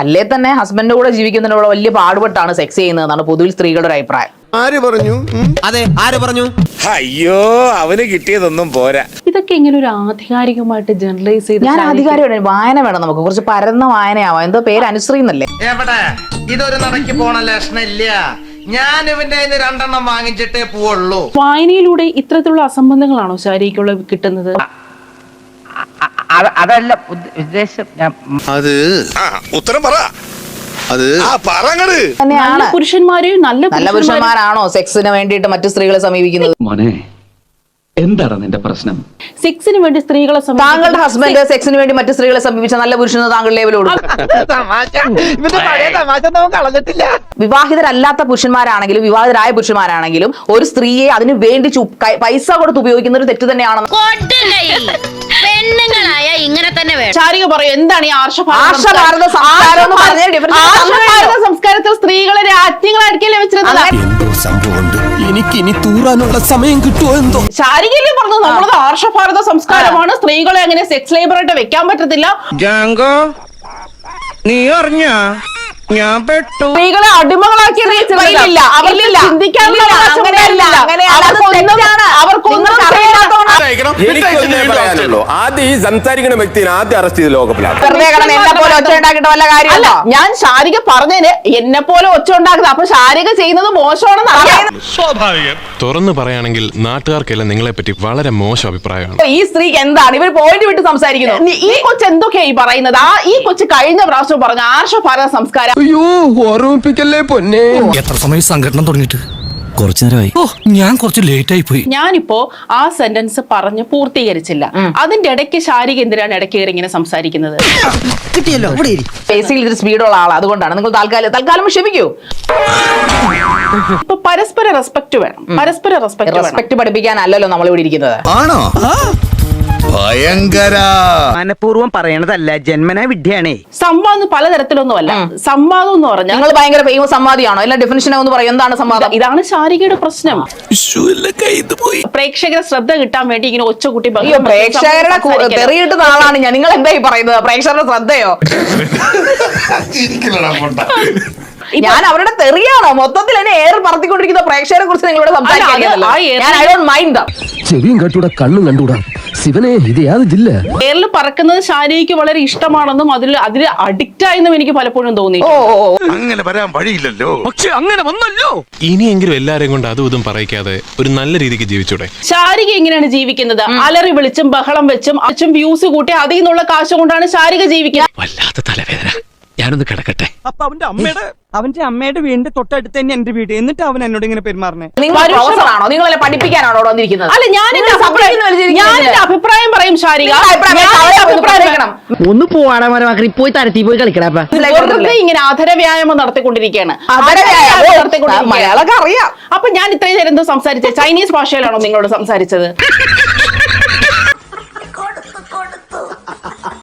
അല്ലേ തന്നെ ഹസ്ബൻഡിന്റെ കൂടെ ജീവിക്കുന്നതിനോട് വലിയ പാടുപെട്ടാണ് സെക്സ് ചെയ്യുന്നതെന്നാണ് പൊതുവിൽ സ്ത്രീകളുടെ ഒരു അഭിപ്രായം. ആര് പറഞ്ഞു? അതെ, ആര് പറഞ്ഞു? അയ്യോ, അവന് കിട്ടിയതൊന്നും പോരാ. ഇതൊക്കെ ഇങ്ങനെ ഒരു ആധികാരികമായിട്ട് ജനറലൈസ് ചെയ്ത് ഞാൻ ആധികാരിക വായന വേണം, നമുക്ക് കുറച്ച് പരന്ന വായനയാവാം. എന്തോ പേര് അനുശ്രീ എന്നല്ലേ? എവിടെ ഇതൊരു നടക്ക് പോണ ലക്ഷണില്ല. ഞാൻ ഇവന്റെ 2 വാങ്ങിച്ചിട്ടേ പോവുള്ളൂ. വായനയിലൂടെ ഇത്തരത്തിലുള്ള അസംബന്ധങ്ങളാണോ ശാരീരിക്കുള്ള കിട്ടുന്നത്? അതല്ല ഉദ്ദേശം. അത് ഉത്തരം പറ. അത് പറങ്ങട് നല്ല പുരുഷന്മാരെയും നല്ല പുരുഷന്മാരാണോ സെക്സിന് വേണ്ടിയിട്ട് മറ്റു സ്ത്രീകളെ സമീപിക്കുന്നത്? മോനെ, എന്താണ് നിന്റെ പ്രശ്നം? സെക്സിന് വേണ്ടി സ്ത്രീകളെ താങ്കളുടെ ഹസ്ബൻഡ് സെക്സിന് വേണ്ടി മറ്റു സ്ത്രീകളെ സമീപിച്ച നല്ല പുരുഷന് താങ്കൾ ലേവലോട് വിവാഹിതരല്ലാത്ത പുരുഷന്മാരാണെങ്കിലും വിവാഹിതരായ പുരുഷന്മാരാണെങ്കിലും ഒരു സ്ത്രീയെ അതിന് വേണ്ടി പൈസ കൊടുത്ത് ഉപയോഗിക്കുന്ന ഒരു തെറ്റ് തന്നെയാണെന്ന് പെണ്ണുങ്ങളായ ഇങ്ങനെ തന്നെ വേണം. ശാരിക പറയൂ, എന്താണ് ഈ ആർഷഭാരത സംസ്കാരത്തിൽ സ്ത്രീകളെ രാജ്ഞങ്ങളായിരിക്കല്ലേ വെച്ചിരുന്നത്? എന്തോ സംഭവമുണ്ട്. എനിക്ക് ഇനി തൂറാനുള്ള സമയം കിട്ടുമോ എന്തോ. ശാരികല്ലേ പറഞ്ഞു നമ്മളത് ആർഷഭാരത സംസ്കാരമാണ്, സ്ത്രീകളെ അങ്ങനെ സെക്സ് ലേബർ ആയിട്ട് വെക്കാൻ പറ്റത്തില്ല. ജാങ്കോ, നീ അറിഞ്ഞ ഞാൻ പെട്ടു. സ്ത്രീകളെ അടിമകളാക്കി ആദ്യം ഈ സംസാരിക്കുന്ന വ്യക്തിനെ ആദ്യം അറസ്റ്റ് ചെയ്ത് ലോകപ്പിലാണ്. ഞാൻ ശാരിക പറഞ്ഞതിന് എന്നെ പോലെ ഒച്ച ഉണ്ടാക്കുന്നത്, അപ്പൊ ശാരിക ചെയ്യുന്നത് മോശമാണെന്ന് അറിയാം. സ്വാഭാവികം. തുറന്നു പറയുകയാണെങ്കിൽ നാട്ടുകാർക്കെല്ലാം നിങ്ങളെ പറ്റി വളരെ മോശം അഭിപ്രായമാണ്. ഈ സ്ത്രീക്ക് എന്താണ് ഇവർ പോയിന്റ് വിട്ട് സംസാരിക്കുന്നത്? ഈ കൊച്ചു എന്തൊക്കെയാ ഈ പറയുന്നത്? ഈ കൊച്ചു കഴിഞ്ഞ പ്രാവശ്യം പറഞ്ഞ ആർഷഭാരത സംസ്കാരം. അയ്യോ, ഓർമ്മിപ്പിക്കല്ലേ പൊന്നെ. എത്ര സമയം സംഘടന തുടങ്ങിയിട്ട്? കുറച്ചു നേരമായി. ഞാൻ കുറച്ച് ലേറ്റ് ആയി പോയി. ഞാനിപ്പോ ആ സെന്റൻസ് പറഞ്ഞ് പൂർത്തീകരിച്ചില്ല. അതിന്റെ ഇടയ്ക്ക് ശാരിക എന്തിനാണ് ഇടയ്ക്ക് കയറി ഇങ്ങനെ സംസാരിക്കുന്നത്? കിട്ടിയല്ലോ. ബേസിക്കലി ഒരു സ്പീഡുള്ള ആളാണ്, അതുകൊണ്ടാണ്. നിങ്ങൾ തൽക്കാലം ക്ഷമിക്കൂ. ഇപ്പൊ പരസ്പര റെസ്പെക്ട് വേണം. പരസ്പര റെസ്പെക്ട് പഠിപ്പിക്കാനല്ലല്ലോ നമ്മൾ ഇവിടെ ഇരിക്കുന്നത്. ആണോ? ഭയങ്കര മനഃപൂർവ്വം പറയണതല്ല, ജന്മനാ വിദ്യയാണേ. സംവാദം പലതരത്തിലൊന്നുമല്ല. സംവാദം എന്ന് പറഞ്ഞാൽ നിങ്ങൾ ഭയങ്കര ഫേമസ് സംവാദിയാണോ? എല്ലാ ഡെഫിനിഷനെ ഒന്ന് പറയും. എന്താണ് സംവാദം? ഇതാണ് ശാരികയുടെ പ്രശ്നം. പ്രേക്ഷകരെ ശ്രദ്ധ കിട്ടാൻ വേണ്ടി ഇങ്ങനെ ഒച്ചകൂട്ടി പ്രേക്ഷകരുടെ തെറിയിട്ടുന്ന ആളാണ് ഞാൻ. നിങ്ങൾ എന്തായി പറയുന്നത്? പ്രേക്ഷകരുടെ ശ്രദ്ധയോ? ഞാൻ അവരുടെ തെറിയാണോ? മൊത്തത്തിൽ എന്നെ ഏറെ പറത്തിക്കൊണ്ടിരിക്കുന്ന പ്രേക്ഷകരെ കുറിച്ച് നിങ്ങളോട് സംസാരിക്കാൻ ചെവിയും കണ്ടൂടാ, കണ്ണും കണ്ടൂടാ. ശിവനെ, ഇത് യാത് ജില്ല. എയറിൽ പറക്കുന്നത് ശാരികയ്ക്ക് വളരെ ഇഷ്ടമാണെന്നും അതിൽ അഡിക്റ്റ് ആയെന്നും എനിക്ക് പലപ്പോഴും തോന്നി. അങ്ങനെ വരാൻ വഴിയില്ലല്ലോ. പക്ഷെ അങ്ങനെ വന്നല്ലോ. ഇനിയെങ്കിലും എല്ലാരെയും കൊണ്ട് അതും ഇതും പറയിക്കാതെ ഒരു നല്ല രീതിക്ക് ജീവിച്ചൂടെ? ശാരിക എങ്ങനെയാണ് ജീവിക്കുന്നത്? അലറി വിളിച്ചും ബഹളം വെച്ചും വ്യൂസ് കൂട്ടി അതിൽ നിന്നുള്ള കാശ് കൊണ്ടാണ് ശാരിക ജീവിക്കുന്നത്. വല്ലാത്ത തലവേദന. ഞാനൊന്ന് കിടക്കട്ടെ. അപ്പൊ അവന്റെ അമ്മയുടെ വീടിന്റെ തൊട്ടടുത്ത് തന്നെ എന്റെ വീട്. എന്നിട്ട് അവൻ എന്നോട് ഇങ്ങനെ പെരുമാറണേ. നിങ്ങളാണോ? നിങ്ങളെ പഠിപ്പിക്കാനാണോ വന്നിരിക്കുന്നത്? അല്ല, ഞാൻ എന്റെ അഭിപ്രായം പറയും ശാരിക. ഒന്ന് പോവാടാ, പോയി തരത്തി പോയി കളിക്കടാ. ഇങ്ങനെ അധര വ്യായാമം നടത്തിക്കൊണ്ടിരിക്കുകയാണ്. മലയാളമൊക്കെ അറിയാം. അപ്പൊ ഞാൻ ഇത്രയും നേരം എന്തോ സംസാരിച്ചത് ചൈനീസ് ഭാഷയിലാണോ നിങ്ങളോട് സംസാരിച്ചത്?